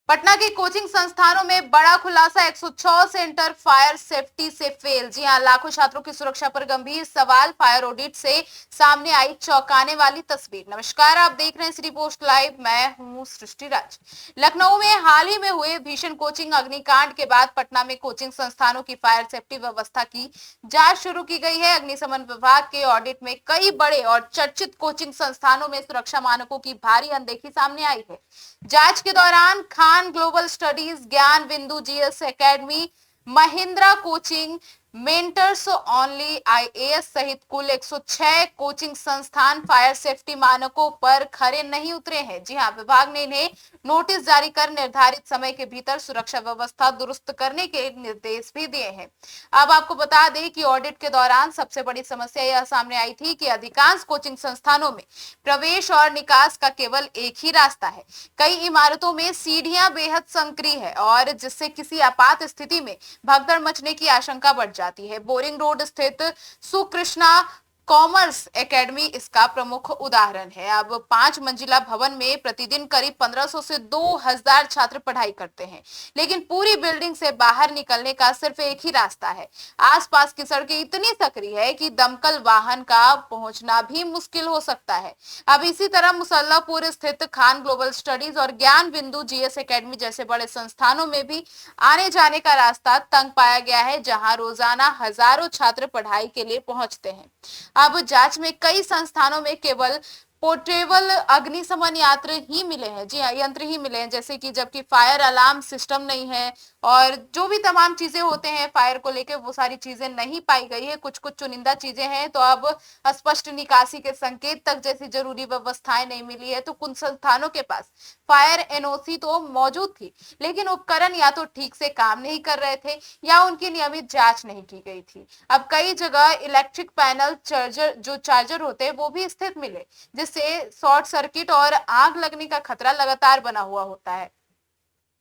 पटना के कोचिंग संस्थानों में बड़ा खुलासा, 106 सेंटर फायर सेफ्टी से फेल। जी हां, लाखों छात्रों की सुरक्षा पर गंभीर सवाल, फायर ऑडिट से सामने आई चौंकाने वाली तस्वीर। नमस्कार, आप देख रहे हैं सिटी पोस्ट लाइव, मैं हूं सृष्टि राज। लखनऊ में हाल ही में हुए भीषण कोचिंग अग्निकांड के बाद पटना में कोचिंग संस्थानों की फायर सेफ्टी व्यवस्था की जांच शुरू की गई है। अग्निशमन विभाग के ऑडिट में कई बड़े और चर्चित कोचिंग संस्थानों में सुरक्षा मानकों की भारी अनदेखी सामने आई है। जांच के दौरान खान ग्लोबल स्टडीज, ज्ञान बिंदु GS academy, Mahindra coaching, mentors only IAS सहित कुल 106 कोचिंग संस्थान फायर सेफ्टी मानकों पर खरे नहीं उतरे हैं। जी हां, विभाग ने इन्हें नोटिस जारी कर निर्धारित समय के भीतर सुरक्षा व्यवस्था दुरुस्त करने के निर्देश भी दिए हैं। अब आपको बता दें कि ऑडिट के दौरान सबसे बड़ी समस्या यह सामने आई थी कि अधिकांश कोचिंग संस्थानों में प्रवेश और निकास का केवल एक ही रास्ता है। कई इमारतों में सीढ़ियां बेहद संकरी है और जिससे किसी आपात स्थिति में भगदड़ मचने की आशंका बढ़ जाती है। बोरिंग रोड स्थित सुकृष्णा कॉमर्स एकेडमी इसका प्रमुख उदाहरण है। अब 5 मंजिला भवन में प्रतिदिन करीब 1500 से 2000 छात्र पढ़ाई करते हैं, लेकिन पूरी बिल्डिंग से बाहर निकलने का सिर्फ एक ही रास्ता है। आसपास की सड़कें इतनी सकरी है कि दमकल वाहन का पहुंचना भी मुश्किल हो सकता है। अब इसी तरह मुसल्लापुर स्थित खान ग्लोबल स्टडीज और ज्ञान बिंदु जीएस एकेडमी जैसे बड़े संस्थानों में भी आने जाने का रास्ता तंग पाया गया है, जहां रोजाना हजारों छात्र पढ़ाई के लिए पहुंचते हैं। अब जांच में कई संस्थानों में केवल पोर्टेबल अग्निशमन यंत्र ही मिले हैं। जी हाँ, यंत्र ही मिले हैं, जैसे कि जबकि फायर अलार्म सिस्टम नहीं है और जो भी तमाम चीजें होते हैं फायर को लेके वो सारी चीजें नहीं पाई गई है। कुछ कुछ चुनिंदा चीजें हैं। तो अब स्पष्ट निकासी के संकेत तक जैसी जरूरी व्यवस्थाएं नहीं मिली है। तो कुछ संस्थानों के पास फायर एनओसी तो मौजूद थी, लेकिन उपकरण या तो ठीक से काम नहीं कर रहे थे या उनकी नियमित जांच नहीं की गई थी। अब कई जगह इलेक्ट्रिक पैनल चार्जर होते हैं वो भी स्थित मिले, जिससे शॉर्ट सर्किट और आग लगने का खतरा लगातार बना हुआ होता है।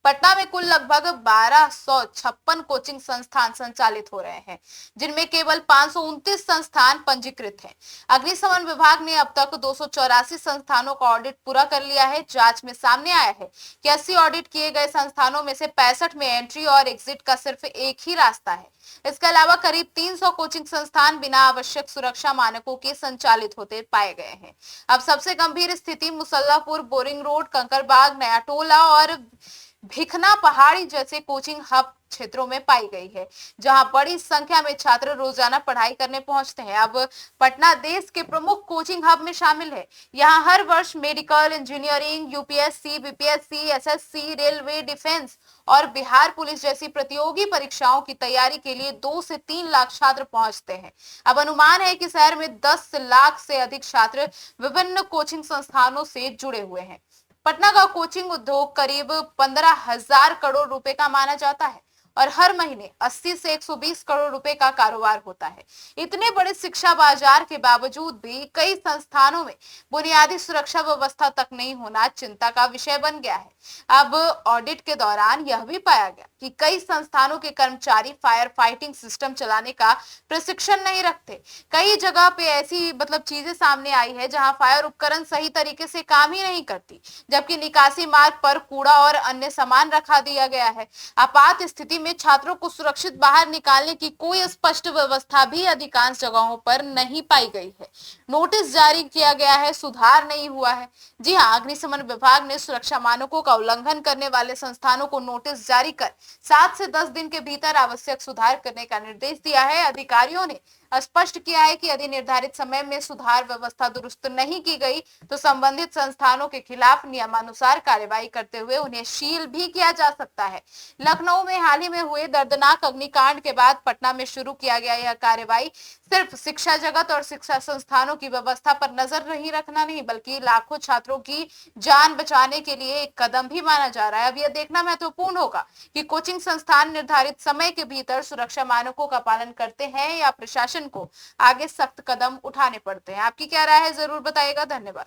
पटना में कुल लगभग 1256 कोचिंग संस्थान संचालित हो रहे हैं, जिनमें केवल 529 संस्थान पंजीकृत हैं। अग्निशमन विभाग ने अब तक 284 संस्थानों का ऑडिट पूरा कर लिया है। जांच में सामने आया है कि 80 ऑडिट किए गए संस्थानों में से 65 में एंट्री और एग्जिट का सिर्फ एक ही रास्ता है। इसके अलावा करीब 300 कोचिंग संस्थान बिना आवश्यक सुरक्षा मानकों के संचालित होते पाए गए हैं। अब सबसे गंभीर स्थिति मुसल्लापुर, बोरिंग रोड, कंकरबाग, नया टोला और भिखना पहाड़ी जैसे कोचिंग हब क्षेत्रों में पाई गई है, जहां बड़ी संख्या में छात्र रोजाना पढ़ाई करने पहुंचते हैं। अब पटना देश के प्रमुख कोचिंग हब में शामिल है। यहां हर वर्ष medical, engineering, UPSC, BPSC, SSC, railway, defence और बिहार पुलिस जैसी प्रतियोगी परीक्षाओं की तैयारी के लिए 2 से 3 लाख छात्र पहुंचते हैं। अब अनुमान है कि शहर में 10 लाख से अधिक छात्र विभिन्न कोचिंग संस्थानों से जुड़े हुए हैं। पटना का कोचिंग उद्योग करीब 15,000 करोड़ रुपए का माना जाता है और हर महीने 80 से 120 करोड़ रुपए का कारोबार होता है। इतने बड़े शिक्षा बाजार के बावजूद भी कई संस्थानों में बुनियादी सुरक्षा व्यवस्था तक नहीं होना चिंता का विषय बन गया है। अब ऑडिट के दौरान यह भी पाया गया कि कई संस्थानों के कर्मचारी फायर फाइटिंग सिस्टम चलाने का प्रशिक्षण नहीं रखते। कई जगह पे ऐसी चीजें सामने आई है जहां फायर उपकरण सही तरीके से काम ही नहीं करती, जबकि निकासी मार्ग पर कूड़ा और अन्य सामान रखा दिया गया है। आपात स्थिति में छात्रों को सुरक्षित बाहर निकालने की कोई स्पष्ट व्यवस्था भी अधिकांश जगहों पर नहीं पाई गई है। नोटिस जारी किया गया है, सुधार नहीं हुआ है। जी हाँ, अग्निशमन विभाग ने सुरक्षा मानकों का उल्लंघन करने वाले संस्थानों को नोटिस जारी कर 7 से 10 दिन के भीतर आवश्यक सुधार करने का निर्देश दिया है। अधिकारियों ने स्पष्ट किया है कि यदि निर्धारित समय में सुधार व्यवस्था दुरुस्त नहीं की गई तो संबंधित संस्थानों के खिलाफ नियमानुसार कार्यवाही करते हुए उन्हें सील भी किया जा सकता है। लखनऊ में हाल ही में हुए दर्दनाक अग्निकांड के बाद पटना में शुरू किया गया यह कार्यवाही सिर्फ शिक्षा जगत और शिक्षा संस्थानों की व्यवस्था पर नजर नहीं रखना नहीं, बल्कि लाखों छात्रों की जान बचाने के लिए एक कदम भी माना जा रहा है। अब यह देखना महत्वपूर्ण होगा कि कोचिंग संस्थान निर्धारित समय के भीतर सुरक्षा मानकों का पालन करते हैं या प्रशासन को आगे सख्त कदम उठाने पड़ते हैं। आपकी क्या राय है, जरूर बताइएगा। धन्यवाद।